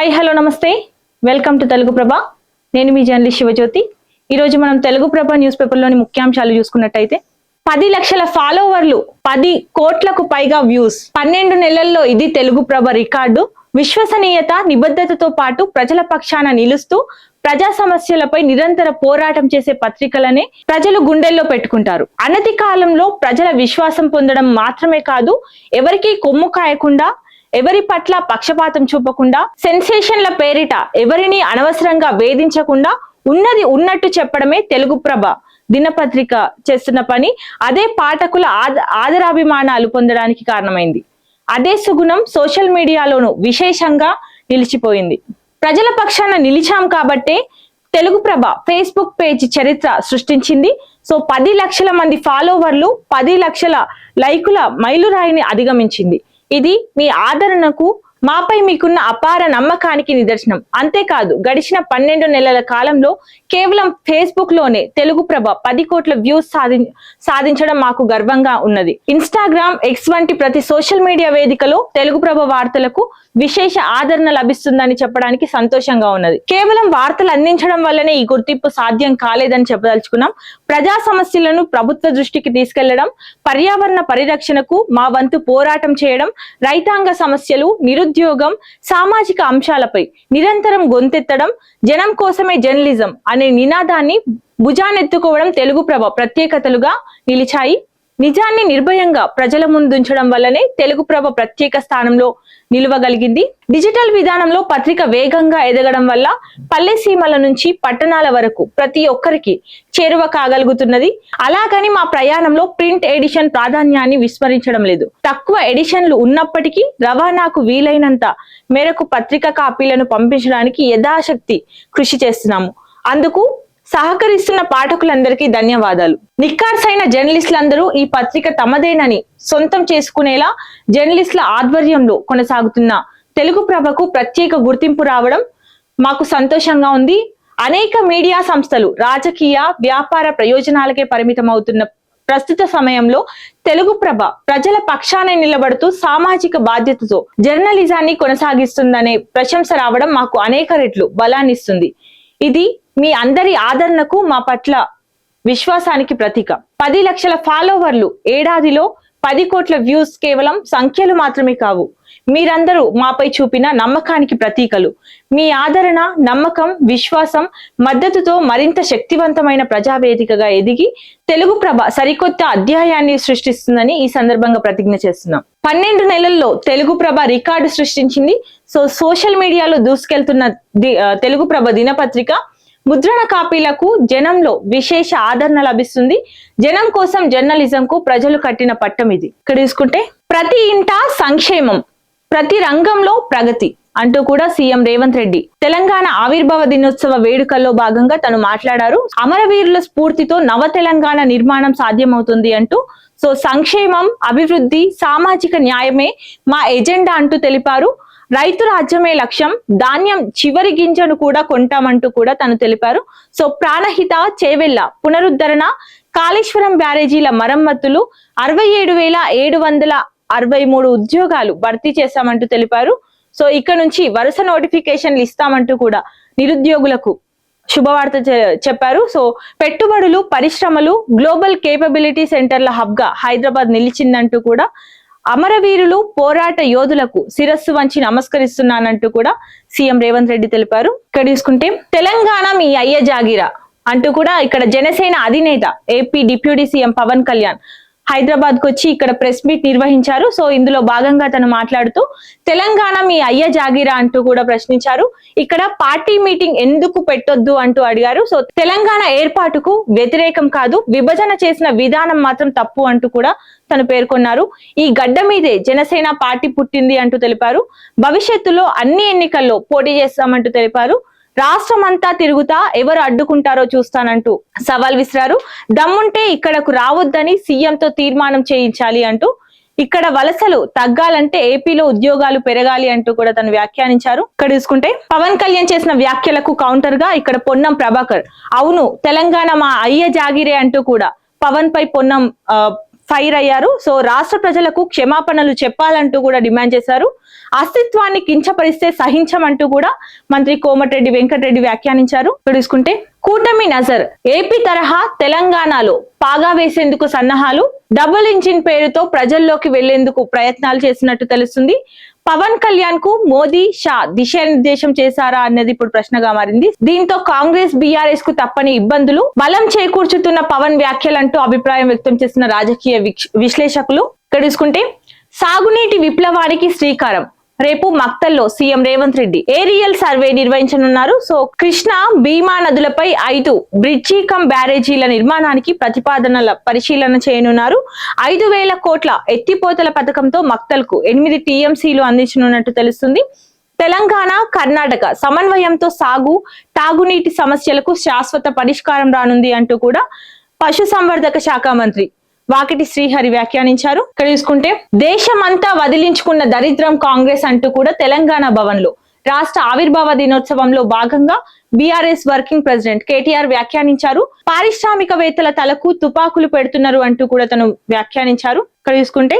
Hi hello నమస్తే welcome to Telugu ప్రభ. నేను మీ journalist Shivajyothi. ఈరోజు మనం తెలుగు ప్రభ న్యూస్ పేపర్లోని ముఖ్యాంశాలు చూసుకున్నట్టయితే 10 లక్షల ఫాలోవర్లు, 10 కోట్లకు పైగా వ్యూస్, 12 నెలల్లో ఇది తెలుగు ప్రభ రికార్డు. విశ్వసనీయత, నిబద్ధతతో పాటు ప్రజల పక్షాన నిలుస్తూ ప్రజా సమస్యలపై నిరంతర పోరాటం చేసే పత్రికలనే ప్రజలు గుండెల్లో పెట్టుకుంటారు. అనతి కాలంలో ప్రజల విశ్వాసం పొందడం మాత్రమే కాదు, ఎవరికీ కొమ్ము కాయకుండా, ఎవరి పట్ల పక్షపాతం చూపకుండా, సెన్సేషన్ల పేరిట ఎవరిని అనవసరంగా వేధించకుండా ఉన్నది ఉన్నట్టు చెప్పడమే తెలుగు ప్రభ దినపత్రిక చేస్తున్న పని. అదే పాఠకుల ఆదరాభిమానాలు పొందడానికి కారణమైంది. అదే సుగుణం సోషల్ మీడియాలోనూ విశేషంగా నిలిచిపోయింది. ప్రజల పక్షాన నిలిచాం కాబట్టే తెలుగు ప్రభ ఫేస్బుక్ పేజ్ చరిత్ర సృష్టించింది. సో 10 లక్షల మంది ఫాలోవర్లు, 10 లక్షల లైకుల మైలురాయిని అధిగమించింది. ఇది మీ ఆదరణకు, మాపై మీకున్న అపార నమ్మకానికి నిదర్శనం. అంతేకాదు, గడిచిన 12 నెలల కాలంలో కేవలం ఫేస్బుక్ లోనే తెలుగు ప్రభ 10 కోట్ల వ్యూస్ సాధించడం మాకు గర్వంగా ఉన్నది. ఇన్స్టాగ్రామ్, ఎక్స్ వంటి ప్రతి సోషల్ మీడియా వేదికలో తెలుగు ప్రభ వార్తలకు విశేష ఆదరణ లభిస్తుందని చెప్పడానికి సంతోషంగా ఉన్నది. కేవలం వార్తలు అందించడం వల్లనే ఈ గుర్తింపు సాధ్యం కాలేదని చెప్పదలుచుకున్నాం. ప్రజా సమస్యలను ప్రభుత్వ దృష్టికి తీసుకెళ్లడం, పర్యావరణ పరిరక్షణకు మా వంతు పోరాటం చేయడం, రైతాంగ సమస్యలు, నిరుద్యోగం, సామాజిక అంశాలపై నిరంతరం గొంతెత్తడం, జనం కోసమే జర్నలిజం అనే నినాదాన్ని భుజానెత్తుకోవడం తెలుగు ప్రభ ప్రత్యేకతలుగా నిలిచాయి. నిజాన్ని నిర్భయంగా ప్రజల ముందుంచడం వల్లనే తెలుగు ప్రభ ప్రత్యేక స్థానంలో నిలవగలిగింది. డిజిటల్ విధానంలో పత్రిక వేగంగా ఎదగడం వల్ల పల్లె సీమల నుంచి పట్టణాల వరకు ప్రతి ఒక్కరికి చేరువ కాగలుగుతున్నది. అలాగని మా ప్రయాణంలో ప్రింట్ ఎడిషన్ ప్రాధాన్యాన్ని విస్మరించడం లేదు. తక్కువ ఎడిషన్లు ఉన్నప్పటికీ రవాణాకు వీలైనంత మేరకు పత్రిక కాపీలను పంపించడానికి యథాశక్తి కృషి చేస్తున్నాము. అందుకు సహకరిస్తున్న పాఠకులందరికీ ధన్యవాదాలు. నిక్కార్సైన జర్నలిస్టులందరూ ఈ పత్రిక తమదేనని సొంతం చేసుకునేలా జర్నలిస్టుల ఆధ్వర్యంలో కొనసాగుతున్న తెలుగు ప్రభకు ప్రత్యేక గుర్తింపు రావడం మాకు సంతోషంగా ఉంది. అనేక మీడియా సంస్థలు రాజకీయ, వ్యాపార ప్రయోజనాలకే పరిమితం అవుతున్న ప్రస్తుత సమయంలో తెలుగు ప్రభ ప్రజల పక్షానే నిలబడుతూ సామాజిక బాధ్యతతో జర్నలిజాన్ని కొనసాగిస్తుందనే ప్రశంస రావడం మాకు అనేక రెట్లు బలాన్నిస్తుంది. ఇది మీ అందరి ఆదరణకు, మా పట్ల విశ్వాసానికి ప్రతీక. 10 లక్షల ఫాలోవర్లు, ఏడాదిలో 10 కోట్ల వ్యూస్ కేవలం సంఖ్యలు మాత్రమే కావు, మీరందరూ మాపై చూపిన నమ్మకానికి ప్రతీకలు. మీ ఆదరణ, నమ్మకం, విశ్వాసం, మద్దతుతో మరింత శక్తివంతమైన ప్రజావేదికగా ఎదిగి తెలుగు ప్రభ సరికొత్త అధ్యాయాన్ని సృష్టిస్తుందని ఈ సందర్భంగా ప్రతిజ్ఞ చేస్తున్నాం. 12 నెలల్లో తెలుగు ప్రభ రికార్డు సృష్టించింది. సోషల్ మీడియాలో దూసుకెళ్తున్న తెలుగు ప్రభ దినపత్రిక ముద్రణ కాపీలకు జనంలో విశేష ఆదరణ లభిస్తుంది. జనం కోసం జర్నలిజం కు ప్రజలు కట్టిన పట్టం ఇది. ఇక్కడ చూసుకుంటే ప్రతి ఇంట సంక్షేమం, ప్రతి రంగంలో ప్రగతి అంటూ కూడా సీఎం రేవంత్ రెడ్డి తెలంగాణ ఆవిర్భావ దినోత్సవ వేడుకల్లో భాగంగా తను మాట్లాడారు. అమరవీరుల స్ఫూర్తితో నవ తెలంగాణ నిర్మాణం సాధ్యమవుతుంది అంటూ. సంక్షేమం, అభివృద్ధి, సామాజిక న్యాయమే మా ఎజెండా అంటూ తెలిపారు. రైతు రాజ్యమే లక్ష్యం, ధాన్యం చివరి గింజను కూడా కొంటామంటూ కూడా తను తెలిపారు. ప్రాణహిత, చేవెళ్ల పునరుద్ధరణ, కాళేశ్వరం బ్యారేజీల మరమ్మతులు, 67,763 ఉద్యోగాలు భర్తీ చేశామంటూ తెలిపారు. ఇక్కడ నుంచి వరుస నోటిఫికేషన్లు ఇస్తామంటూ కూడా నిరుద్యోగులకు శుభవార్త చెప్పారు. పెట్టుబడులు, పరిశ్రమలు, గ్లోబల్ కేపబిలిటీ సెంటర్ల హబ్ గా హైదరాబాద్ నిలిచిందంటూ కూడా, అమరవీరులు, పోరాట యోధులకు శిరస్సు వంచి నమస్కరిస్తున్నానంటూ కూడా సీఎం రేవంత్ రెడ్డి తెలిపారు. ఇక్కడ చూసుకుంటే తెలంగాణ మీ అయ్య జాగిరా అంటూ కూడా ఇక్కడ జనసేన అధినేత AP deputy CM Pawan Kalyan Hyderabad కు వచ్చి ఇక్కడ ప్రెస్ మీట్ నిర్వహించారు. ఇందులో భాగంగా తను మాట్లాడుతూ తెలంగాణ మీ అయ్య జాగిరా అంటూ కూడా ప్రశ్నించారు. ఇక్కడ పార్టీ మీటింగ్ ఎందుకు పెట్టొద్దు అంటూ అడిగారు. తెలంగాణ ఏర్పాటుకు వ్యతిరేకం కాదు, విభజన చేసిన విధానం మాత్రం తప్పు అంటూ కూడా తను పేర్కొన్నారు. ఈ గడ్డ మీదే జనసేన పార్టీ పుట్టింది అంటూ తెలిపారు. భవిష్యత్తులో అన్ని ఎన్నికల్లో పోటీ చేస్తామంటూ తెలిపారు. రాష్ట్రం అంతా తిరుగుతా, ఎవరు అడ్డుకుంటారో చూస్తానంటూ సవాల్ విసిరారు. దమ్ముంటే ఇక్కడకు రావద్దని సీఎంతో తీర్మానం చేయించాలి అంటూ, ఇక్కడ వలసలు తగ్గాలంటే ఏపీలో ఉద్యోగాలు పెరగాలి అంటూ కూడా తను వ్యాఖ్యానించారు. ఇక్కడ చూసుకుంటే పవన్ కళ్యాణ్ చేసిన వ్యాఖ్యలకు కౌంటర్ గా ఇక్కడ పొన్నం ప్రభాకర్ అవును తెలంగాణ మా అయ్య జాగిరే అంటూ కూడా పవన్ పై పొన్నం ఫైర్ అయ్యారు. సో రాష్ట్ర ప్రజలకు క్షమాపణలు చెప్పాలంటూ కూడా డిమాండ్ చేశారు. అస్తిత్వాన్ని కించపరిస్తే సహించమంటూ కూడా మంత్రి కోమటిరెడ్డి వెంకటరెడ్డి వ్యాఖ్యానించారు. చూసుకుంటే కూటమి నజర్, ఏపీ తరహా తెలంగాణలో పాగా వేసేందుకు సన్నాహాలు, డబుల్ ఇంజిన్ పేరుతో ప్రజల్లోకి వెళ్లేందుకు ప్రయత్నాలు చేసినట్టు తెలుస్తుంది. పవన్ కళ్యాణ్ కు మోదీ, షా దిశానిర్దేశం చేశారా అన్నది ఇప్పుడు ప్రశ్నగా మారింది. దీంతో కాంగ్రెస్, బీఆర్ఎస్ కు తప్పని ఇబ్బందులు, బలం చేకూర్చుతున్న పవన్ వ్యాఖ్యలంటూ అభిప్రాయం వ్యక్తం చేసిన రాజకీయ విశ్లేషకులు. ఇక్కడ చూసుకుంటే సాగునీటి విప్లవానికి శ్రీకారం, రేపు మక్తల్లో CM Revanth Reddy aerial survey నిర్వహించనున్నారు. సో కృష్ణా, భీమా నదులపై 5 బ్రిడ్జి కమ్ బ్యారేజీల నిర్మాణానికి ప్రతిపాదనల పరిశీలన చేయనున్నారు. 5,000 కోట్ల ఎత్తిపోతల పథకంతో మక్తల్కు 8 టీఎంసీలు అందించనున్నట్టు తెలుస్తుంది. తెలంగాణ, కర్ణాటక సమన్వయంతో సాగు, తాగునీటి సమస్యలకు శాశ్వత పరిష్కారం రానుంది అంటూ కూడా పశుసంవర్ధక శాఖ మంత్రి వాకిటి శ్రీహరి వ్యాఖ్యానించారు. ఇక్కడ చూసుకుంటే దేశమంతా వదిలించుకున్న దరిద్రం కాంగ్రెస్ అంటూ కూడా తెలంగాణ భవన్ లో రాష్ట్ర ఆవిర్భావ దినోత్సవంలో భాగంగా బీఆర్ఎస్ వర్కింగ్ ప్రెసిడెంట్ కేటీఆర్ వ్యాఖ్యానించారు. పారిశ్రామికవేత్తల తలకు తుపాకులు పెడుతున్నారు అంటూ కూడా తను వ్యాఖ్యానించారు. ఇక్కడ చూసుకుంటే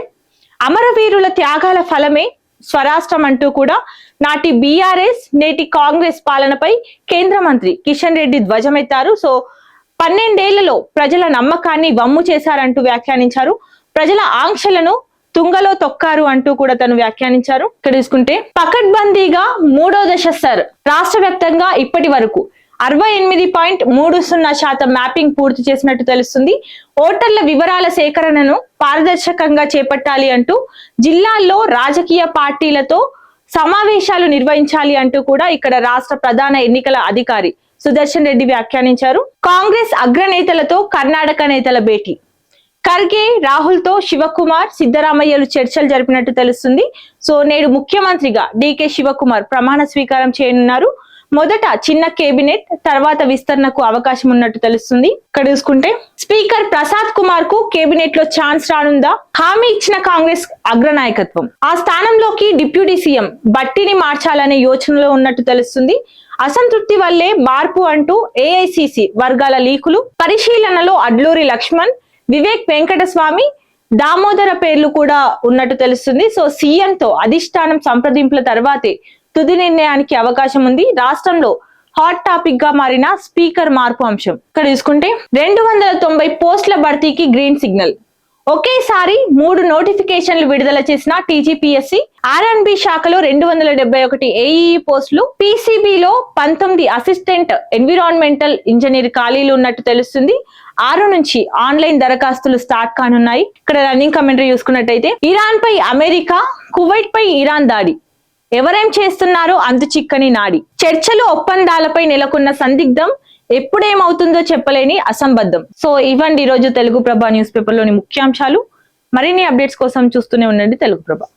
అమరవీరుల త్యాగాల ఫలమే స్వరాష్ట్రం అంటూ కూడా నాటి బీఆర్ఎస్, నేటి కాంగ్రెస్ పాలనపై కేంద్ర మంత్రి కిషన్ రెడ్డి ధ్వజమెత్తారు. సో 12 ఏళ్లలో ప్రజల నమ్మకాన్ని వమ్ము చేశారంటూ వ్యాఖ్యానించారు. ప్రజల ఆంక్షలను తుంగలో తొక్కారు అంటూ కూడా తను వ్యాఖ్యానించారు. ఇక్కడ చూసుకుంటే పకడ్బందీగా 3వ దశ సర్ రాష్ట్ర వ్యాప్తంగా ఇప్పటి వరకు 68.30% మ్యాపింగ్ పూర్తి చేసినట్టు తెలుస్తుంది. ఓటర్ల వివరాల సేకరణను పారదర్శకంగా చేపట్టాలి అంటూ జిల్లాల్లో రాజకీయ పార్టీలతో సమావేశాలు నిర్వహించాలి అంటూ కూడా ఇక్కడ రాష్ట్ర ప్రధాన ఎన్నికల అధికారి సుదర్శన్ రెడ్డి వ్యాఖ్యానించారు. కాంగ్రెస్ అగ్రనేతలతో కర్ణాటక నేతల భేటీ, ఖర్గే, రాహుల్ తో శివకుమార్, సిద్ధరామయ్యలు చర్చలు జరిపినట్టు తెలుస్తుంది. సో నేడు ముఖ్యమంత్రిగా డీకే శివకుమార్ ప్రమాణ స్వీకారం చేయనున్నారు. మొదట చిన్న కేబినెట్, తర్వాత విస్తరణకు అవకాశం ఉన్నట్టు తెలుస్తుంది. ఇక్కడ చూసుకుంటే స్పీకర్ ప్రసాద్ కుమార్ కు కేబినెట్ లో ఛాన్స్ రానుందా? హామీ ఇచ్చిన కాంగ్రెస్ అగ్రనాయకత్వం ఆ స్థానంలోకి డిప్యూటీ సీఎం బట్టిని మార్చాలనే యోచనలో ఉన్నట్టు తెలుస్తుంది. అసంతృప్తి వల్లే మార్పు అంటూ ఏఐసిసి వర్గాల లీకులు, పరిశీలనలో అడ్లూరి లక్ష్మణ్, వివేక్ వెంకటస్వామి, దామోదర పేర్లు కూడా ఉన్నట్టు తెలుస్తుంది. సో సీఎం తో అధిష్టానం సంప్రదింపుల తర్వాతే తుది నిర్ణయానికి అవకాశం ఉంది. రాష్ట్రంలో హాట్ టాపిక్ గా మారిన స్పీకర్ మార్పు అంశం. ఇక్కడ చూసుకుంటే 290 పోస్టుల భర్తీకి గ్రీన్ సిగ్నల్, ఒకేసారి 3 నోటిఫికేషన్లు విడుదల చేసిన టీజీపీఎస్సీ. ఆర్ఎండ్బి శాఖలో 271 ఏఈఈ పోస్టులు, పీసీబీలో 19 అసిస్టెంట్ ఎన్విరాన్మెంటల్ ఇంజనీర్ ఖాళీలు ఉన్నట్టు తెలుస్తుంది. 6 నుంచి ఆన్లైన్ దరఖాస్తులు స్టార్ట్ కానున్నాయి. ఇక్కడ రన్నింగ్ కమెంటరీ చూసుకున్నట్టయితే ఇరాన్ పై అమెరికా, కువైట్ పై ఇరాన్ దాడి, ఎవరేం చేస్తున్నారో అంతు చిక్కని నాడి, చర్చలు ఒప్పందాలపై నెలకొన్న సందిగ్ధం, ఎప్పుడేమవుతుందో చెప్పలేని అసంబద్ధం. సో ఇవ్వండి ఈరోజు తెలుగు ప్రభ న్యూస్ పేపర్ లోని ముఖ్యాంశాలు. మరిన్ని అప్డేట్స్ కోసం చూస్తూనే ఉండండి తెలుగు ప్రభ.